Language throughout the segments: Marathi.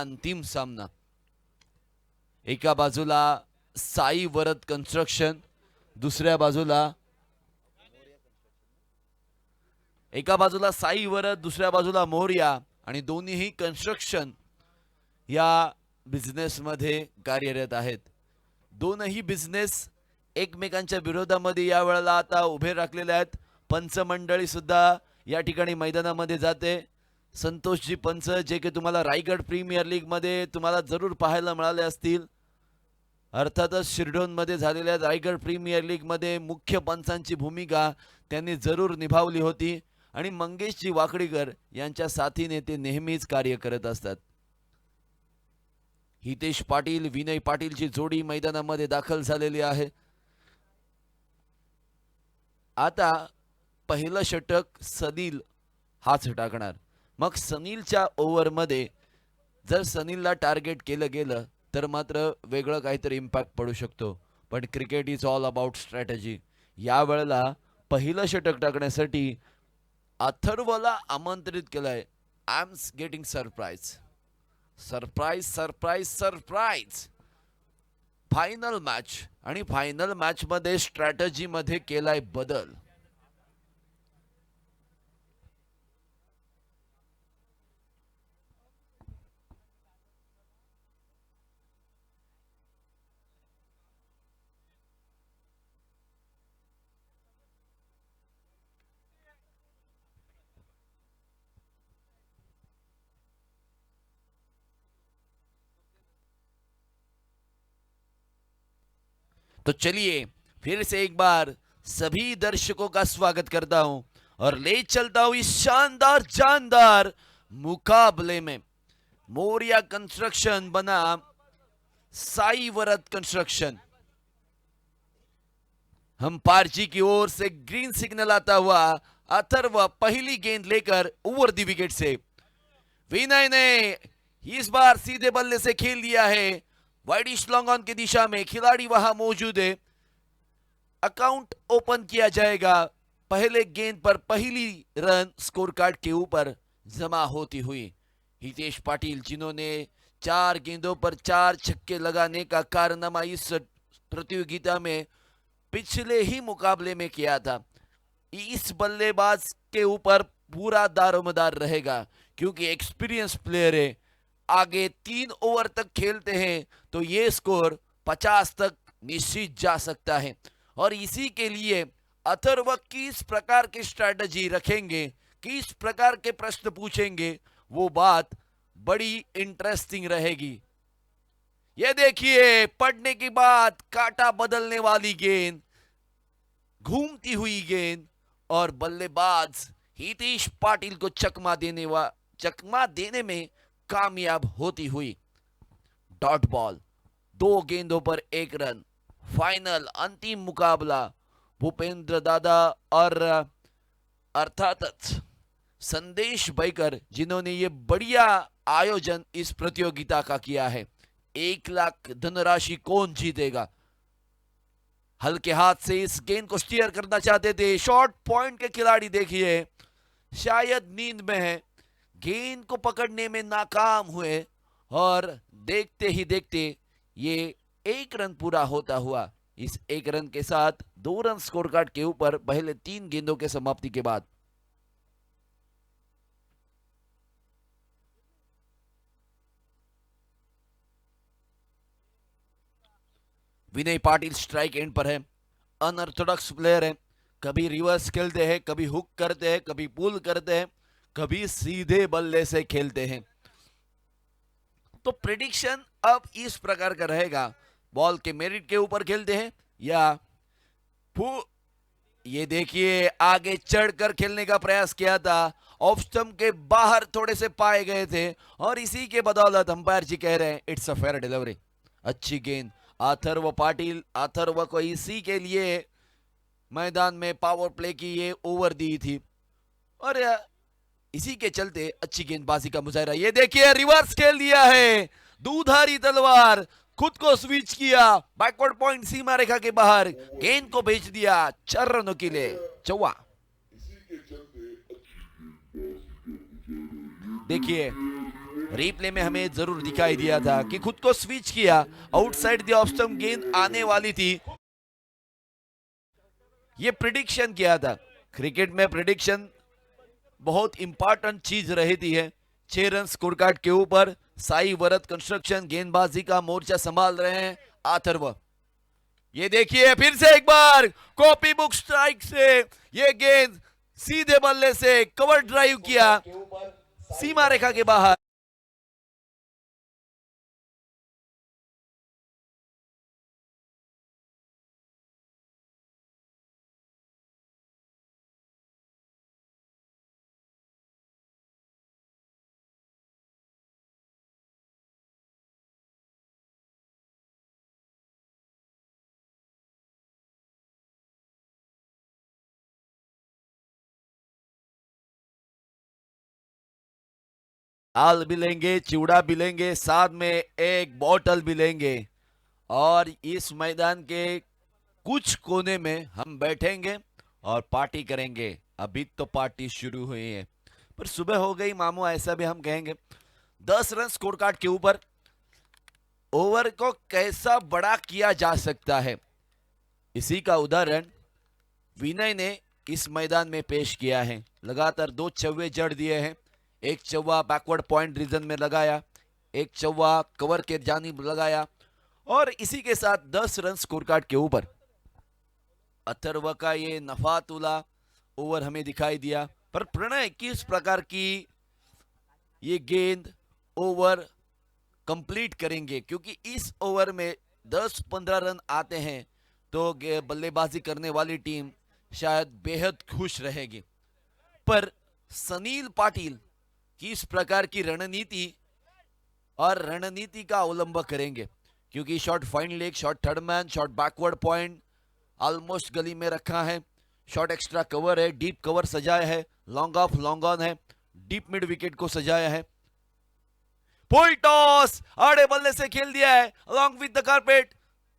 अंतिम सामना. एका बाजूला साई वरद कन्स्ट्रक्शन, दुसऱ्या बाजूला साई वरद, दुसऱ्या बाजूला मोरया, आणि दोन्हीही कन्स्ट्रक्शन या बिझनेस मध्ये कार्यरत आहेत. दोनही बिझनेस एकमेकांच्या विरोधामध्ये या वेळेला आता उभे राखलेले आहेत. पंच मंडळी सुद्धा या ठिकाणी मैदानामध्ये जाते. संतोषजी पंच, जे की तुम्हाला रायगड प्रीमियर लीग मध्ये तुम्हाला जरूर पाहायला मिळाले असतील. अर्थातच शिरडोनमध्ये झालेल्या रायगड प्रीमियर लीग मध्ये मुख्य पंचांची भूमिका त्यांनी जरूर निभावली होती आणि मंगेशजी वाकडीकर यांच्या साथीने ते नेहमीच कार्य करत असतात. हितेश पाटील विनय पाटीलची जोडी मैदानामध्ये दाखल झालेली आहे. आता पहिलं षटक सनील हाच टाकणार. मग सनीलच्या ओव्हरमध्ये जर सनीलला टार्गेट केलं गेलं तर मात्र वेगळं काहीतरी इम्पॅक्ट पडू शकतो. पण cricket is all about strategy. या वेळेला पहिलं षटक टाकण्यासाठी अथर्वला आमंत्रित केलंय. I am getting surprise surprise surprise surprise. Final match, आणि फायनल मॅच मध्ये स्ट्रॅटेजी मध्ये केलाय बदल. तो चलिए फिर से एक बार सभी दर्शकों का स्वागत करता हूं और ले चलता हूं इस शानदार जानदार मुकाबले में. मोरिया कंस्ट्रक्शन बनाम साई वरद कंस्ट्रक्शन. अंपायर जी की ओर से ग्रीन सिग्नल आता हुआ अथर्व पहली गेंद लेकर ओवर दी विकेट से. विनय ने इस बार सीधे बल्ले से खेल दिया है. वाइडिश लॉन्ग ऑन की दिशा में खिलाड़ी वहां मौजूद है. अकाउंट ओपन किया जाएगा. पहले गेंद पर पहली रन स्कोर कार्ड के ऊपर जमा होती हुई. हितेश पाटिल, जिन्होंने 4 गेंदों पर 4 छक्के लगाने का कारनामा इस प्रतियोगिता में पिछले ही मुकाबले में किया था, इस बल्लेबाज के ऊपर पूरा दारोमदार रहेगा क्योंकि एक्सपीरियंस प्लेयर है. आगे 3 ओवर तक खेलते हैं तो ये स्कोर 50 तक निश्चित जा सकता है. और इसी के लिए अथर्व किस प्रकार की स्ट्रैटेजी रखेंगे, किस प्रकार के प्रश्न पूछेंगे, वो बात बड़ी इंटरेस्टिंग रहेगी. ये देखिए, पड़ने की बात काटा बदलने वाली गेंद, घूमती हुई गेंद, और बल्लेबाज हितेश पाटिल को चकमा देने में कामयाब होती हुई. डॉट बॉल, 2 गेंदों पर 1 रन. फाइनल अंतिम मुकाबला भूपेंद्र दादा और अर्थात संदेश बैकर, जिन्होंने ये बढ़िया आयोजन इस प्रतियोगिता का किया है. 1 लाख धनराशि कौन जीतेगा? हल्के हाथ से इस गेंद को स्टीयर करना चाहते थे शॉर्ट पॉइंट के खिलाड़ी. देखिए, शायद नींद में है, गेंद को पकड़ने में नाकाम हुए और देखते ही देखते ये 1 रन पूरा होता हुआ. इस 1 रन के साथ 2 रन स्कोर कार्ड के ऊपर पहले 3 गेंदों के समाप्ति के बाद. विनय पाटिल स्ट्राइक एंड पर है. अनऑर्थोडॉक्स प्लेयर है. कभी रिवर्स खेलते हैं, कभी हुक करते हैं, कभी पुल करते हैं, कभी सीधे बल्ले से खेलते हैं. तो प्रेडिक्शन अब इस प्रकार का रहेगा. बॉल के मेरिट के ऊपर खेलते हैं या ये देखिए, आगे चढ़कर खेलने का प्रयास किया था, ऑफ स्टंप के बाहर थोड़े से पाए गए थे और इसी के बदौलत अंपायर जी कह रहे हैं इट्स अ फेयर डिलीवरी. अच्छी गेंद. अथर्व पाटिल, अथर्व को इसी के लिए मैदान में पावर प्ले की ये ओवर दी थी और इसी के चलते अच्छी गेंदबाजी का मुजाहरा. ये देखिए, रिवर्स खेल दिया है. दूधारी तलवार, खुद को स्विच किया, बैकवर्ड पॉइंट सीमा रेखा के बाहर, गेंद को भेज दिया 4 रनों के लिए. चौवा. देखिए, रिप्ले में हमें जरूर दिखाई दिया था कि खुद को स्विच किया, आउटसाइड द ऑफ स्टंप गेंद आने वाली थी। ये प्रिडिक्शन किया था। क्रिकेट में प्रिडिक्शन बहुत इंपॉर्टेंट चीज रहती है। 6 रन स्कोर कार्ड के ऊपर साई वरद कंस्ट्रक्शन गेंदबाजी का मोर्चा संभाल रहे हैं अथर्व। ये देखिए फिर से एक बार कॉपी बुक स्ट्राइक से ये गेंद सीधे बल्ले से कवर ड्राइव किया, सीमा रेखा के बाहर। दाल भी लेंगे, चिवड़ा भी लेंगे, साथ में एक बोतल भी लेंगे और इस मैदान के कुछ कोने में हम बैठेंगे और पार्टी करेंगे। अभी तो पार्टी शुरू हुई है, पर सुबह हो गई मामू, ऐसा भी हम कहेंगे। 10 रन स्कोर कार्ड के ऊपर ओवर को कैसा बड़ा किया जा सकता है, इसी का उदाहरण विनय ने इस मैदान में पेश किया है। लगातार 2 चौवे जड़ दिए हैं। एक चौवा बैकवर्ड पॉइंट रीजन में लगाया, एक चौवा कवर के जानिब लगाया और इसी के साथ 10 रन स्कोर कार्ड के ऊपर अथर्व का ये नफातुला ओवर हमें दिखाई दिया। पर प्रणय किस प्रकार की ये गेंद ओवर कंप्लीट करेंगे, क्योंकि इस ओवर में 10-15 रन आते हैं तो बल्लेबाजी करने वाली टीम शायद बेहद खुश रहेगी। पर सनील पाटिल किस प्रकार की रणनीति और रणनीति का अवलंब करेंगे, क्योंकि short fine leg, short third man, short backward point almost gully में रखा है, शॉट एक्स्ट्रा कवर है, डीप कवर सजाया है, लॉन्ग ऑफ लॉन्ग ऑन है, डीप मिड विकेट को सजाया है। फुल टॉस आड़े बल्ले से खेल दिया है अलॉन्ग विद द कारपेट।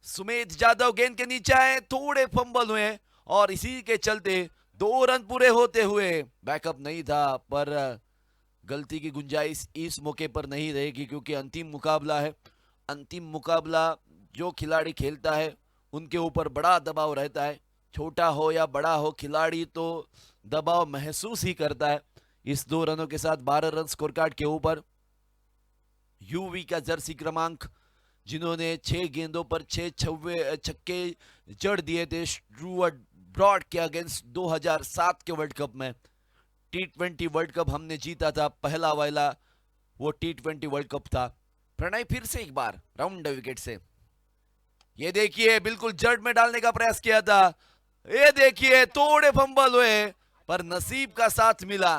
सुमेध जाधव गेंद के नीचे आए, थोड़े फंबल हुए और इसी के चलते 2 रन पूरे होते हुए बैकअप नहीं था, पर गलती की गुंजाइश इस मौके पर नहीं रहेगी क्योंकि अंतिम मुकाबला है। अंतिम मुकाबला जो खिलाड़ी खेलता है उनके ऊपर बड़ा दबाव रहता है, छोटा हो या बड़ा हो, खिलाड़ी तो दबाव महसूस ही करता है। इस 2 रनों के साथ 12 रन स्कोर कार्ड के ऊपर यूवी का जर्सी क्रमांक, जिन्होंने 6 गेंदों पर 6 छक्के जड़ दिए थे स्टुअर्ट ब्रॉड के अगेंस्ट 2007 के वर्ल्ड कप में। T20 वर्ल्ड कप हमने जीता था, पहला वाला वो T20 वर्ल्ड कप था। प्रणय फिर से एक बार राउंड विकेट से, ये देखिए बिल्कुल जड़ में डालने का प्रयास किया था, ये देखिए थोड़े फंबल हुए पर नसीब का साथ मिला।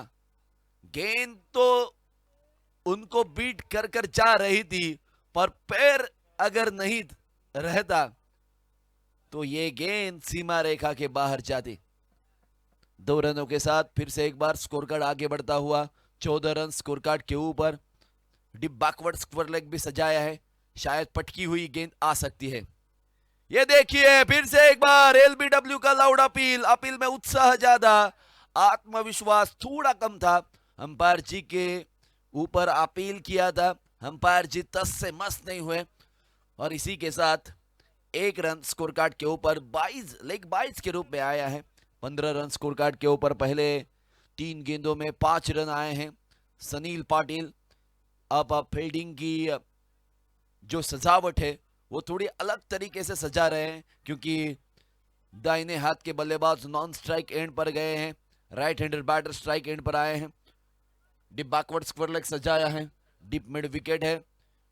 गेंद तो उनको बीट कर कर जा रही थी, पर पैर अगर नहीं रहता तो ये गेंद सीमा रेखा के बाहर जाती। 2 रनों के साथ फिर से एक बार स्कोर कार्ड आगे बढ़ता हुआ 14 रन स्कोर कार्ड के ऊपर। डिप बैकवर्ड स्क्वायर लेग भी सजाया है, शायद पटकी हुई गेंद आ सकती है। ये देखिए फिर से एक बार एलबीडब्ल्यू का लाउड अपील, अपील में उत्साह ज्यादा, आत्मविश्वास थोड़ा कम था। अंपायर जी के ऊपर अपील किया था, अंपायर जी तस से मस नहीं हुए और इसी के साथ 1 रन स्कोर कार्ड के ऊपर 22 के रूप में आया है। 15 रन स्कोर कार्ड के ऊपर पहले 3 गेंदों में 5 रन आए हैं। सनील पाटिल अब फील्डिंग की जो सजावट है वो थोड़ी अलग तरीके से सजा रहे हैं, क्योंकि दाहिने हाथ के बल्लेबाज नॉन स्ट्राइक एंड पर गए हैं, right hander batter strike end पर आए हैं। डिप बैकवर्ड स्क्वायर लेग सजाया है, डिप मिड विकेट है,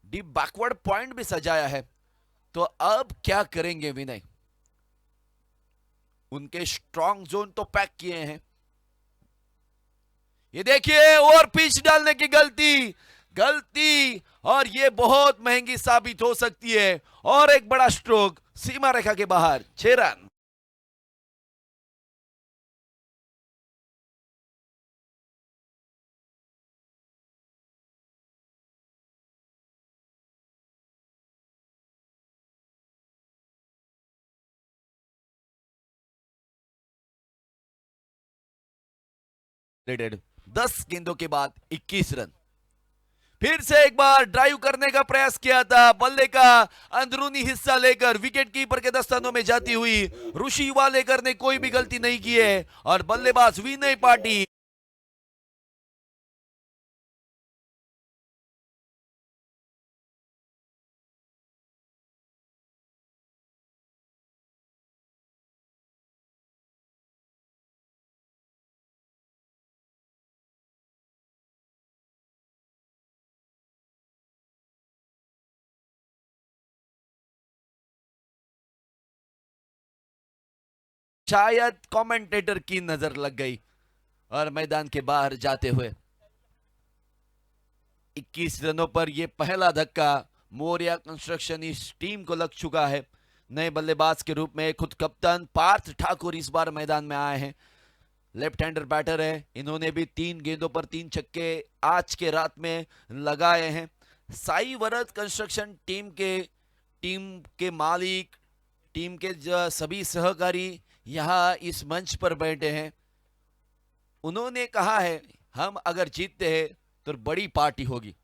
डिप बैकवर्ड पॉइंट भी सजाया है। तो अब क्या करेंगे विनय, उनके स्ट्रॉन्ग जोन तो पैक किए हैं। ये देखिए और पिच डालने की गलती और ये बहुत महंगी साबित हो सकती है। और एक बड़ा स्ट्रोक सीमा रेखा के बाहर, 6 रन। रेडेड 10 गेंदों के बाद 21 रन। फिर से एक बार ड्राइव करने का प्रयास किया था, बल्ले का अंदरूनी हिस्सा लेकर विकेट कीपर के दस्तानों में जाती हुई ऋषि वालेकर ने कोई भी गलती नहीं की है और बल्लेबाज विनय पाटिल शायद कमेंटेटर की नजर लग गई और मैदान के बाहर जाते हुए 21 रनों पर यह पहला धक्का मौर्या कंस्ट्रक्शन इस टीम को लग चुका है। नए बल्लेबाज के रूप में खुद कप्तान पार्थ ठाकुर इस बार मैदान में आए हैं। लेफ्ट हैंडर बैटर है, इन्होंने भी 3 गेंदों पर 3 छक्के आज के रात में लगाए हैं। साई वरद कंस्ट्रक्शन टीम के मालिक, टीम के सभी सहकारी यहां इस मंच पर बैठे हैं। उन्होंने कहा है हम अगर जीतते हैं तो बड़ी पार्टी होगी।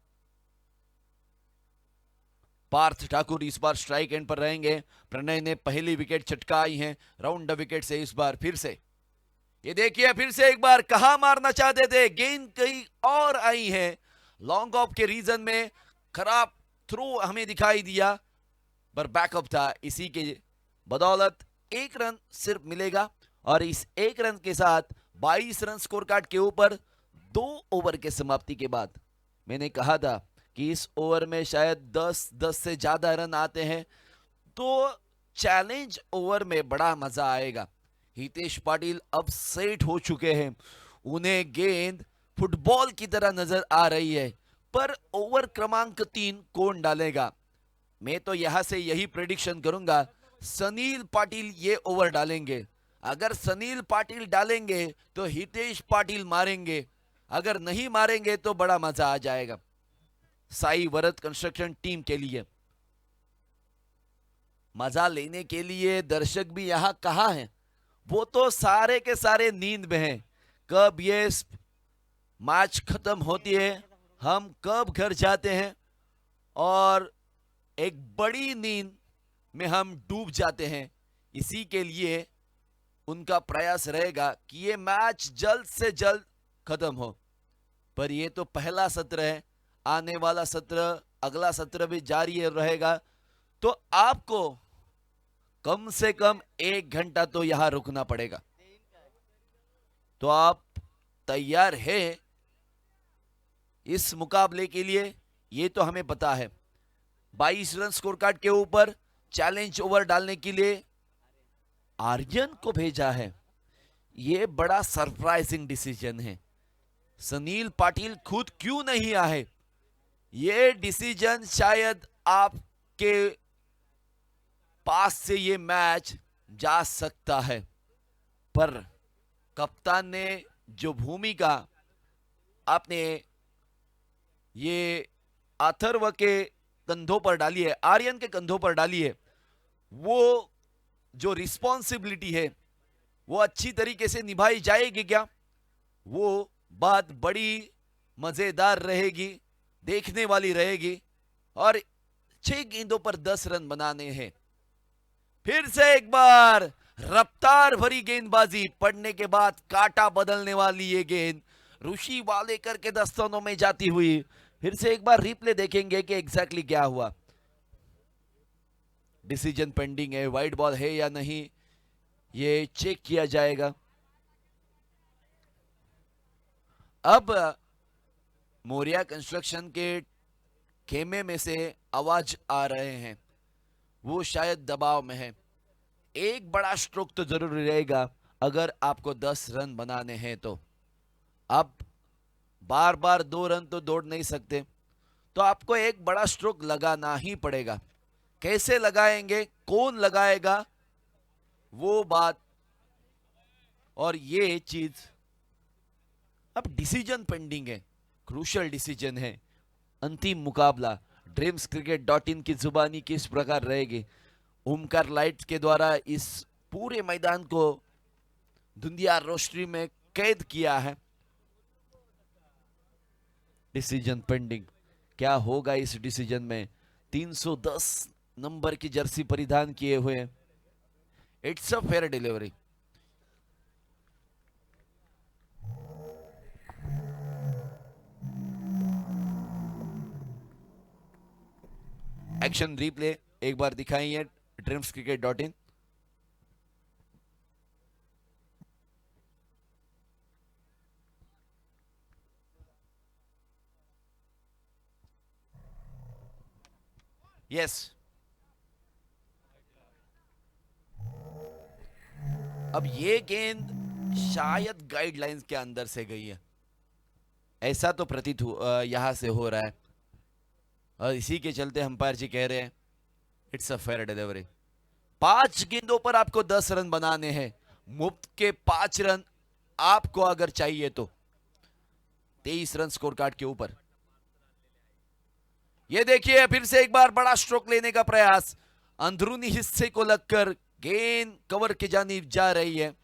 पार्थ ठाकुर इस बार स्ट्राइक एंड पर रहेंगे। प्रणय ने पहली विकेट चटकाई है राउंड द विकेट से। इस बार फिर से ये देखिए, फिर से एक बार कहां मारना चाहते थे, गेंद कहीं और आई है। लॉन्ग ऑफ के रीजन में खराब थ्रो हमें दिखाई दिया, पर बैकअप था, इसी के बदौलत 1 रन सिर्फ मिलेगा और इस 1 रन के साथ 22 रन स्कोर कार्ड के ऊपर 2 ओवर के समाप्ति के बाद। मैंने कहा था कि इस ओवर में शायद 10 से ज्यादा रन आते हैं तो चैलेंज ओवर में बड़ा मजा आएगा। हितेश पाटिल अब सेट हो चुके हैं, उन्हें गेंद फुटबॉल की तरह नजर आ रही है, पर ओवर क्रमांक 3 कौन डालेगा? मैं तो यहां से यही प्रेडिक्शन करूंगा, सनील पाटिल ये ओवर डालेंगे। अगर सनील पाटिल डालेंगे तो हितेश पाटिल मारेंगे, अगर नहीं मारेंगे तो बड़ा मजा आ जाएगा साई वरद कंस्ट्रक्शन टीम के लिए। मजा लेने के लिए दर्शक भी यहां कहां हैं? वो तो सारे के सारे नींद में हैं। कब ये मैच खत्म होती है, हम कब घर जाते हैं और एक बड़ी नींद में हम डूब जाते हैं, इसी के लिए उनका प्रयास रहेगा कि ये मैच जल्द से जल्द खत्म हो। पर ये तो पहला सत्र है, आने वाला सत्र, अगला सत्र भी जारी रहेगा, तो आपको कम से कम 1 घंटा तो यहां रुकना पड़ेगा। तो आप तैयार हैं इस मुकाबले के लिए? ये तो हमें पता है 22 रन स्कोर कार्ड के ऊपर चैलेंज ओवर डालने के लिए आर्यन को भेजा है। ये बड़ा सरप्राइजिंग डिसीजन है। सनील पाटिल खुद क्यों नहीं आए? ये डिसीजन शायद आपके पास से ये मैच जा सकता है, पर कप्तान ने जो भूमिका आपने ये अथर्व के कंधों पर डाली है, आर्यन के कंधों पर डाली है, वो जो रिस्पॉन्सिबिलिटी है वो अच्छी तरीके से निभाई जाएगी क्या? वो बात बड़ी मजेदार रहेगी, देखने वाली रहेगी। और 6 गेंदों पर 10 रन बनाने हैं। फिर से एक बार रफ्तार भरी गेंदबाजी पड़ने के बाद काटा बदलने वाली ये गेंद ऋषि वालेकर के दस्तों में जाती हुई। फिर से एक बार रिप्ले देखेंगे कि एग्जैक्टली क्या हुआ। डिसीजन पेंडिंग है, वाइड बॉल है या नहीं, ये चेक किया जाएगा। अब मौर्या कंस्ट्रक्शन के खेमे में से आवाज आ रहे हैं, वो शायद दबाव में है। एक बड़ा स्ट्रोक तो जरूरी रहेगा अगर आपको 10 रन बनाने हैं तो। आप बार बार 2 रन तो दौड़ नहीं सकते, तो आपको एक बड़ा स्ट्रोक लगाना ही पड़ेगा। कैसे लगाएंगे, कौन लगाएगा, वो बात और ये चीज अब डिसीजन पेंडिंग है, क्रूशियल डिसीजन है। अंतिम मुकाबला dreamscricket.in की जुबानी किस प्रकार रहेगी? ओमकार लाइट्स के द्वारा इस पूरे मैदान को धुंधिया रोशनी में कैद किया है। डिसीजन पेंडिंग, क्या होगा इस डिसीजन में। 310 नंबर की जर्सी परिधान किए हुए। It's a fair delivery. Action replay एक बार दिखाइए dreamscricket.in। यस, अब ये गेंद शायद गाइडलाइंस के अंदर से गई है, ऐसा तो प्रतीत यहां से हो रहा है, और इसी के चलते अंपायर जी कह रहे हैं इट्स अ फेयर डिलीवरी। 5 गेंदों पर आपको 10 रन बनाने हैं, मुफ्त के 5 रन आपको अगर चाहिए तो। 23 रन स्कोर कार्ड के ऊपर। ये देखिए फिर से एक बार बड़ा स्ट्रोक लेने का प्रयास, अंदरूनी हिस्से को लगकर गेंद कवर की जानिब जा रही है।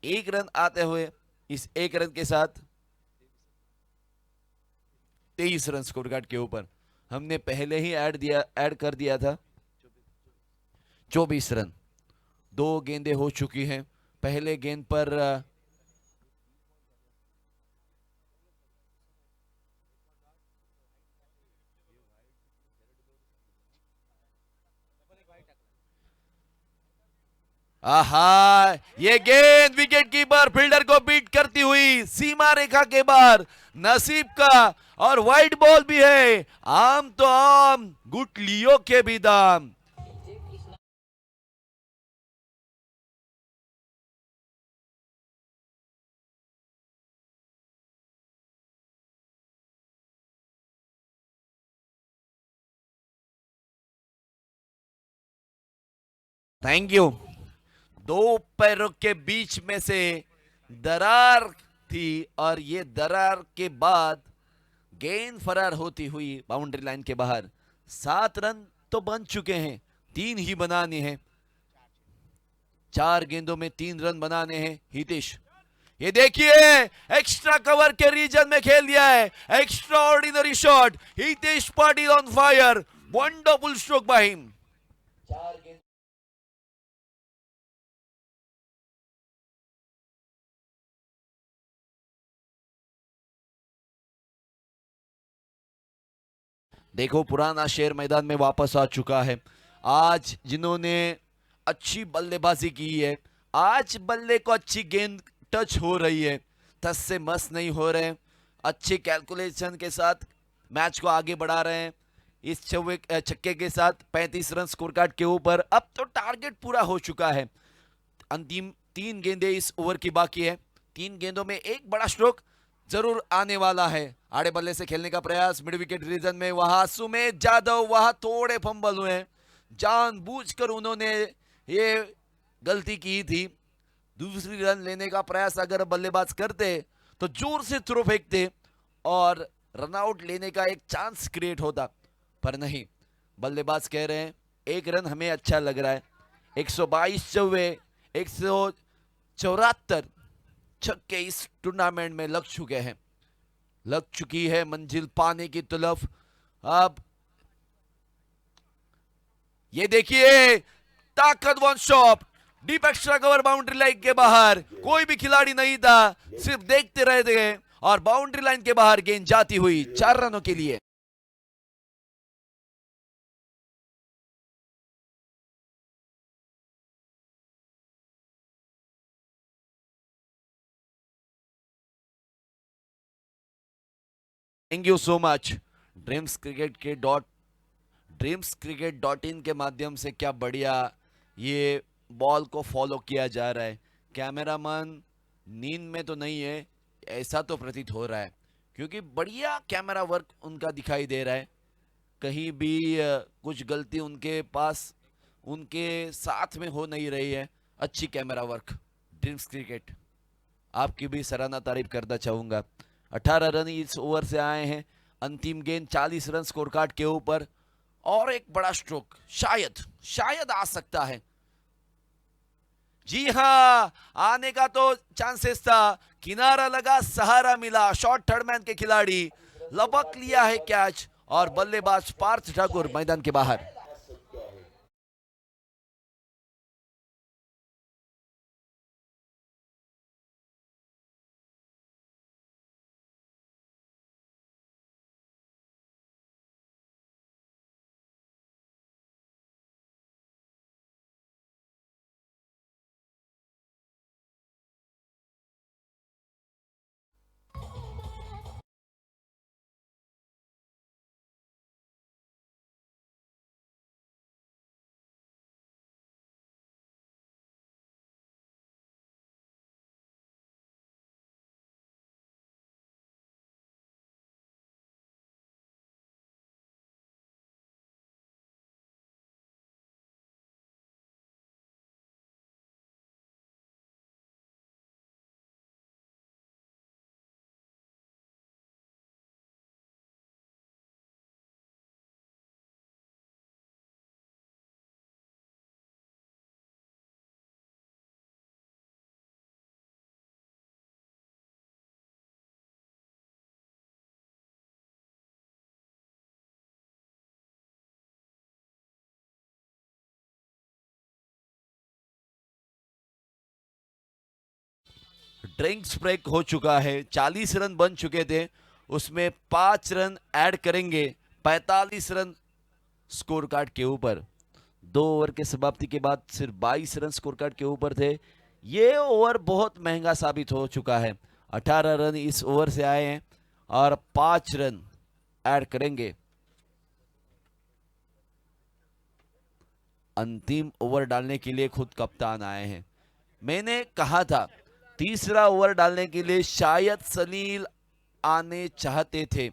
1 रन आते हुए इस 1 रन के साथ 23 रन स्कोर कार्ड के ऊपर। हमने पहले ही ऐड कर दिया था 24 रन। 2 गेंदें हो चुकी हैं। पहले गेंद पर आहा, ये गेंद विकेट कीपर फील्डर को बीट करती हुई सीमा रेखा के बाहर, नसीब का और वाइड बॉल भी है। आम तो आम, गुटलियों के भी दाम। Thank you. 2 पैरों के बीच में से दरार थी, और ये दरार के बाद गेंद फरार होती हुई बाउंड्री लाइन के बाहर। 7 रन तो बन चुके हैं, 3 ही बनाने हैं। 4 गेंदों में 3 रन बनाने हैं हितेश। ये देखिए एक्स्ट्रा कवर के रीजन में खेल दिया है, extra ordinary shot, Hitesh Patil on fire, wonderful stroke by him. देखो पुराना शेर मैदान में वापस आ चुका है। आज जिन्होंने अच्छी बल्लेबाजी की है, आज बल्ले को अच्छी गेंद टच हो रही है, टच से मस नहीं हो रहे, अच्छे कैलकुलेशन के साथ मैच को आगे बढ़ा रहे हैं। इस छक्के के साथ 35 रन स्कोर कार्ड के ऊपर। अब तो टारगेट पूरा हो चुका है। अंतिम 3 गेंदें इस ओवर की बाकी है। 3 गेंदों में एक बड़ा स्ट्रोक जरूर आने वाला है। आड़े बल्ले से खेलने का प्रयास मिड विकेट रीजन में, वहां सुमेध यादव, वहां थोड़े फंबल हुए, जानबूझकर उन्होंने ये गलती की थी। दूसरी रन लेने का प्रयास अगर बल्लेबाज करते तो जोर से थ्रो फेंकते और रनआउट लेने का एक चांस क्रिएट होता, पर नहीं। बल्लेबाज कह रहे हैं 1 रन हमें अच्छा लग रहा है। 122 चौवे, 174 छक्के इस टूर्नामेंट में लग चुके हैं, लग चुकी है मंजिल पाने की तरफ। अब ये देखिए ताकतवर shot, deep extra cover boundary line के बाहर, कोई भी खिलाड़ी नहीं था, सिर्फ देखते रहे थे, और बाउंड्री लाइन के बाहर गेंद जाती हुई 4 रनों के लिए। Thank you so much. Dreams cricket के माध्यम से क्या बढ़िया ये बॉल को फॉलो किया जा रहा है। कैमरामैन नींद में तो नहीं है, ऐसा तो प्रतीत हो रहा है, क्योंकि बढ़िया कैमरा वर्क उनका दिखाई दे रहा है। कहीं भी कुछ गलती उनके पास, उनके साथ में हो नहीं रही है। अच्छी कैमरा वर्क ड्रीम्स क्रिकेट, आपकी भी सराहना तारीफ करना चाहूंगा। 18 रन इस ओवर से आए हैं। अंतिम गेंद 40 रन स्कोर कार्ड के ऊपर, और एक बड़ा स्ट्रोक शायद शायद आ सकता है। जी हां, आने का तो चांसेस था, किनारा लगा, सहारा मिला, शॉर्ट थर्ड मैन के खिलाड़ी लपक लिया है कैच, और बल्लेबाज पार्थ ठाकुर मैदान के बाहर। ड्रिंक्स ब्रेक हो चुका है, 40 रन बन चुके थे, उसमें 5 रन ऐड करेंगे, 45 रन स्कोर कार्ड के ऊपर। 2 ओवर के समाप्ति के बाद सिर्फ 22 रन स्कोर कार्ड के ऊपर थे। ये ओवर बहुत महंगा साबित हो चुका है। 18 रन इस ओवर से आए हैं और 5 रन ऐड करेंगे। अंतिम ओवर डालने के लिए खुद कप्तान आए हैं। मैंने कहा था तीसरा ओवर डालने के लिए शायद सनील आने चाहते थे,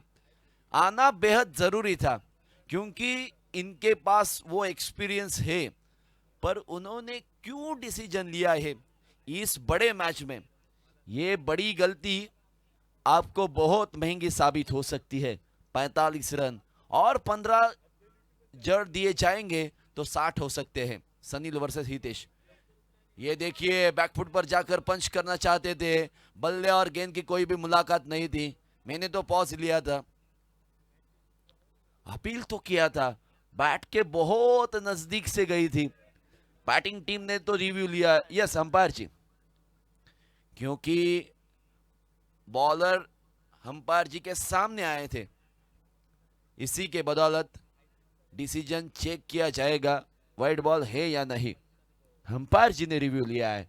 आना बेहद जरूरी था क्योंकि इनके पास वो एक्सपीरियंस है, पर उन्होंने क्यों डिसीजन लिया है इस बड़े मैच में? ये बड़ी गलती आपको बहुत महंगी साबित हो सकती है। 45 रन और 15 जड़ दिए जाएंगे तो 60 हो सकते हैं। सनील वर्सेस हितेश। ये देखिए बैकफुट पर जाकर पंच करना चाहते थे, बल्ले और गेंद की कोई भी मुलाकात नहीं थी। मैंने तो पॉज लिया था, अपील तो किया था, बैट के बहुत नजदीक से गई थी। बैटिंग टीम ने तो रिव्यू लिया, यस अंपायर जी, क्योंकि बॉलर अंपायर जी के सामने आए थे, इसी के बदौलत डिसीजन चेक किया जाएगा वाइड बॉल है या नहीं। अंपायर जी ने रिव्यू लिया है।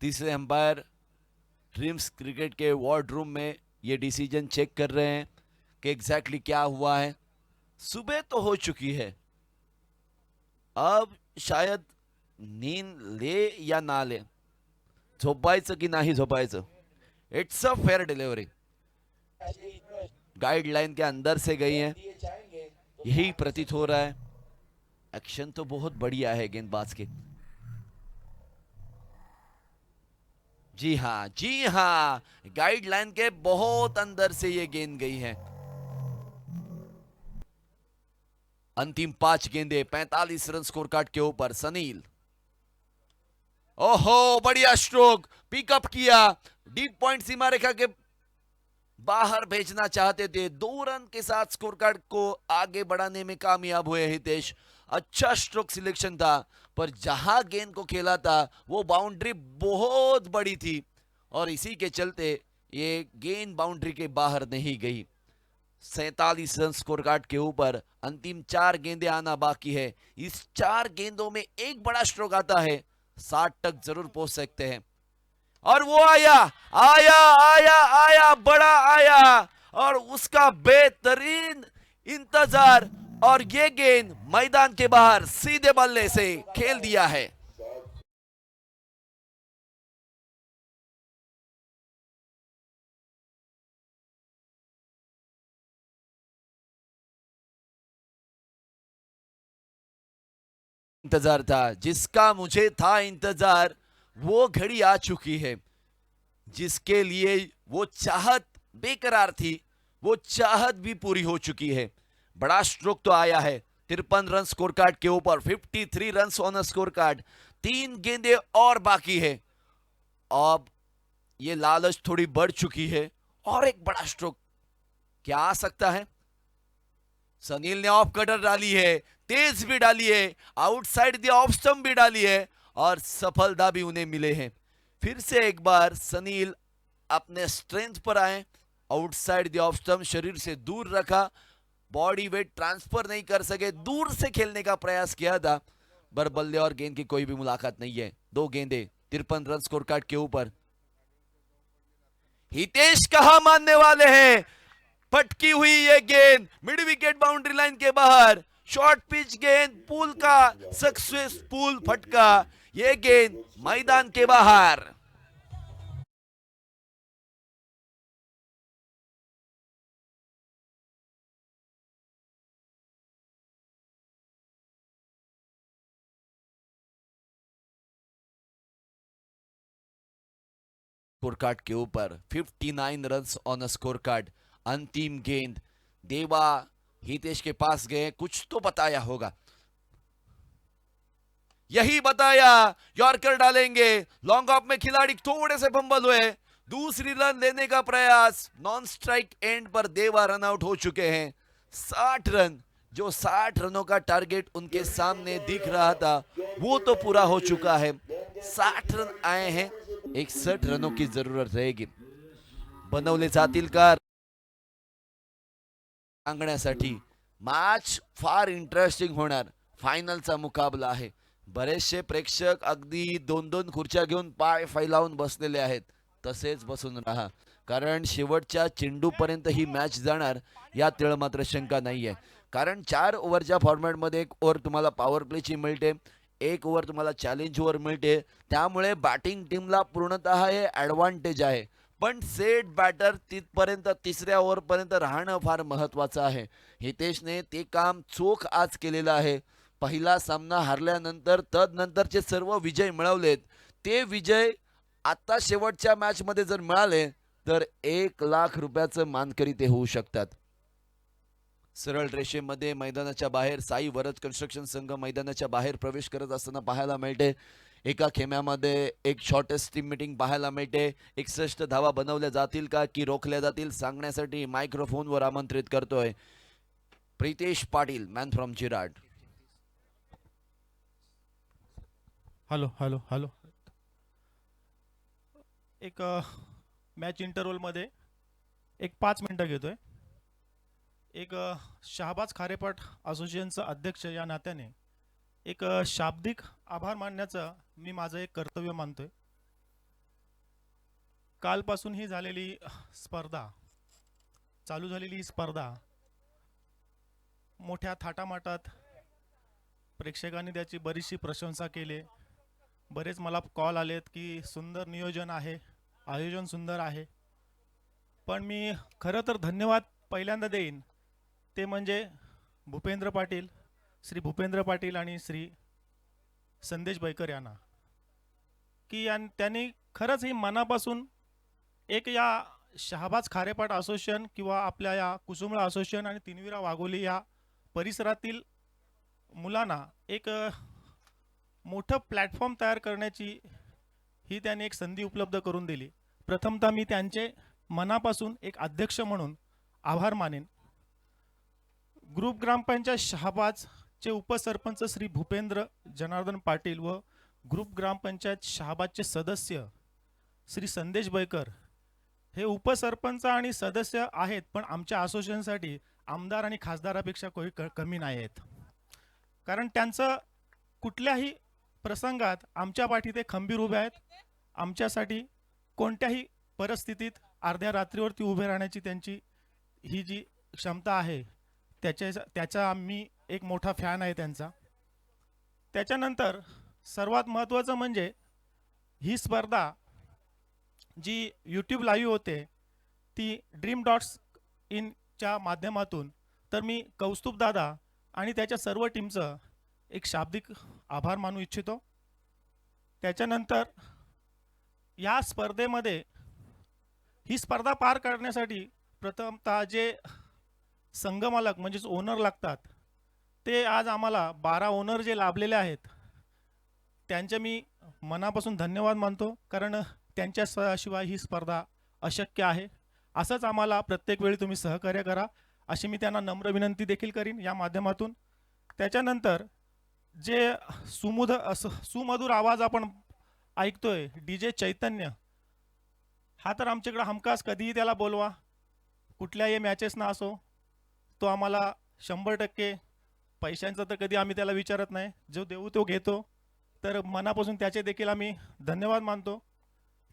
तीसरे अंपायर ड्रीम्स क्रिकेट के वार्ड रूम में ये डिसीजन चेक कर रहे हैं कि एग्जैक्टली क्या हुआ है। सुबह तो हो चुकी है, अब शायद नींद ले या ना ले, झोपायचं की नाही झोपायचं, it's a fair delivery. Guideline के अंदर से गई है, यही प्रतीत हो रहा है। एक्शन तो बहुत बढ़िया है गेंदबाज के। जी हाँ, जी हाँ, गाइडलाइन के बहुत अंदर से ये गेंद गई है। अंतिम 5 गेंदे, 45 रन स्कोर कार्ड के ऊपर। सनील, ओहो बढ़िया स्ट्रोक, पिकअप किया, डीप पॉइंट सीमा रेखा के बाहर भेजना चाहते थे। 2 रन के साथ स्कोर कार्ड को आगे बढ़ाने में कामयाब हुए हितेश। अच्छा स्ट्रोक सिलेक्शन था, पर जहां गेंद को खेला था वो बाउंड्री बहुत बड़ी थी और इसी के चलते ये गेंद बाउंड्री के बाहर नहीं गई। 47 रन स्कोर कार्ड के ऊपर। अंतिम 4 गेंदें आना बाकी है। इस 4 गेंदों में एक बड़ा स्ट्रोक आता है, 60 तक जरूर पहुंच सकते हैं। और वो आया आया आया आया, बड़ा आया और उसका बेहतरीन इंतजार, और ये गेंद मैदान के बाहर सीधे बल्ले से खेल दिया है। इंतजार था, जिसका मुझे था इंतजार, वो घड़ी आ चुकी है जिसके लिए वो चाहत बेकरार थी, वो चाहत भी पूरी हो चुकी है। बड़ा स्ट्रोक तो आया है, 53 रन स्कोर कार्ड के ऊपर, 53 रन ऑन स्कोर कार्ड। 3 गेंदें और बाकी है। अब ये लालच थोड़ी बढ़ चुकी है और एक बड़ा स्ट्रोक क्या आ सकता है? सनील ने ऑफ कटर डाली है, तेज भी डाली है, आउटसाइड द ऑफ स्टंप भी डाली है और सफलता भी उन्हें मिले हैं। फिर से एक बार सनील अपने स्ट्रेंथ पर आए, आउटसाइड द ऑफ स्टंप शरीर से दूर रखा, बॉडी वेट ट्रांसफर नहीं कर सके, दूर से खेलने का प्रयास किया था, पर बल्ले और गेंद की कोई भी मुलाकात नहीं है। 2 गेंदे 53 रन स्कोर कार्ड के ऊपर। हितेश कहां मानने वाले हैं? फटकी हुई ये गेंद मिड विकेट बाउंड्री लाइन के बाहर, शॉर्ट पिच गेंद, पुल का सक्सेसफुल फटका, ये गेंद मैदान के बाहर। स्कोर कार्ड के ऊपर 59 runs on a score card. अंतिम गेंद देवा हितेश के पास गए, कुछ तो बताया होगा, यही बताया यॉर्कर डालेंगे। लॉन्ग ऑफ में खिलाड़ी थोड़े से फंबल हुए, दूसरी रन लेने का प्रयास, नॉन स्ट्राइक एंड पर देवा रन आउट हो चुके हैं। 60 रन, जो 60 रनों का टारगेट उनके सामने दिख रहा था वो तो पूरा हो चुका है। 60 रन आए हैं, 61 रनों की जरूरत रहेगी बनवले जातील का सांगण्यासाठी। मॅच फार इंटरेस्टिंग होणार, फायनलचा मुकाबला आहे। बरेचसे प्रेक्षक अगदी 2-2 खुर्च्या घेऊन पाय फैलावून बसलेले आहेत, तसेच बसून राहा, कारण शेवटच्या चेंडूपर्यंत ही मॅच जाणार यात मात्र शंका नाहीये। कारण 4 ओव्हरच्या फॉर्मॅटमध्ये 1 ओव्हर तुम्हाला पॉवर प्लेची मिळते, 1 ओव्हर तुम्हाला चॅलेंज ओव्हर मिळते, त्यामुळे बॅटिंग टीमला पूर्णतः हे ॲडव्हान्टेज आहे। पण सेट बॅटर तिथपर्यंत 3ऱ्या ओव्हरपर्यंत राहणं फार महत्त्वाचं आहे। हितेशने ते काम चोख आज केलेलं आहे। पहिला सामना हरल्यानंतर तदनंतरचे सर्व विजय मिळवलेत, ते विजय आता शेवटच्या मॅचमध्ये जर मिळाले तर 1 लाख रुपयाचं मानकरी ते होऊ शकतात। सरळ रेषेमध्ये मैदानाच्या बाहेर साई वरद कन्स्ट्रक्शन संघ मैदानाच्या बाहेर प्रवेश करत असताना पाहायला मिळते। एका खेम्यामध्ये एक शॉर्टेस्ट टीम मीटिंग पाहायला मिळते। 61 धावा बनवल्या जातील का की रोखल्या जातील सांगण्यासाठी मायक्रोफोनवर आमंत्रित करतोय Pritesh Patil, man from Chirad. Hello hello hello एक मॅच इंटरवलमध्ये एक 5 मिनटं घेतोय। एक शहाबाज खारेपाट असोसिएशनचा अध्यक्ष या नात्याने एक शाब्दिक आभार मानण्याचं मी माझं एक कर्तव्य मानतोय। कालपासून ही झालेली स्पर्धा, चालू झालेली ही स्पर्धा मोठ्या थाटामाटात प्रेक्षकांनी त्याची बरीचशी प्रशंसा केली। बरेच मला कॉल आलेत की सुंदर नियोजन आहे, आयोजन सुंदर आहे, पण मी खरं तर धन्यवाद पहिल्यांदा देईन ते म्हणजे भूपेंद्र पाटील, श्री भूपेंद्र पाटील आणि श्री संदेश बैकर यांना, की त्यांनी खरंच ही मनापासून एक या शहाबाज खारेपाट असोसिएशन किंवा आपल्या या कुसुमळा असोसिएशन आणि तिनविरा वाघोली या परिसरातील मुलांना एक मोठं प्लॅटफॉर्म तयार करण्याची ही त्यांनी एक संधी उपलब्ध करून दिली। प्रथमतः मी त्यांचे मनापासून एक अध्यक्ष म्हणून आभार मानेन। ग्रुप ग्रामपंचायत शहाबाजचे उपसरपंच श्री भूपेंद्र जनार्दन पाटील व ग्रुप ग्रामपंचायत शहाबाजचे सदस्य श्री संदेश बैकर हे उपसरपंच आणि सदस्य आहेत, पण आमच्या असोसिएशनसाठी आमदार आणि खासदारापेक्षा काही कमी नाही आहेत, कारण त्यांचं कुठल्याही प्रसंगात आमच्या पाठी ते खंबीर उभे आहेत। आमच्यासाठी कोणत्याही परिस्थितीत अर्ध्या रात्रीवरती उभे राहण्याची त्यांची ही जी क्षमता आहे त्याचा आम्ही एक मोठा फॅन आहे त्यांचा। त्याच्यानंतर सर्वात महत्त्वाचं म्हणजे ही स्पर्धा जी यूट्यूब लाईव्ह होते ती ड्रीम डॉट्स इनच्या माध्यमातून, तर मी कौस्तुभ दादा आणि त्याच्या सर्व टीमचं एक शाब्दिक आभार मानू इच्छितो। त्याच्यानंतर या स्पर्धेमध्ये ही स्पर्धा पार करण्यासाठी प्रथमतः जे संघमालक म्हणजेच ओनर लागतात ते आज आम्हाला 12 ओनर जे लाभलेले आहेत त्यांचे मी मनापासून धन्यवाद मानतो, कारण त्यांच्याशिवाय ही स्पर्धा अशक्य आहे। असंच आम्हाला प्रत्येक वेळी तुम्ही सहकार्य करा अशी मी त्यांना नम्र विनंती देखील करीन या माध्यमातून. त्याच्यानंतर जे सुमधुर आवाज आपण ऐकतोय DJ चैतन्य, हा तर आमच्याकडे हमखास कधीही त्याला बोलवा, कुठल्याही मॅचेसना असो, तो आम्हाला 100% पैशांचं तर कधी आम्ही त्याला विचारत नाही, जो देऊ तो घेतो. तर मनापासून त्याचे देखील आम्ही धन्यवाद मानतो.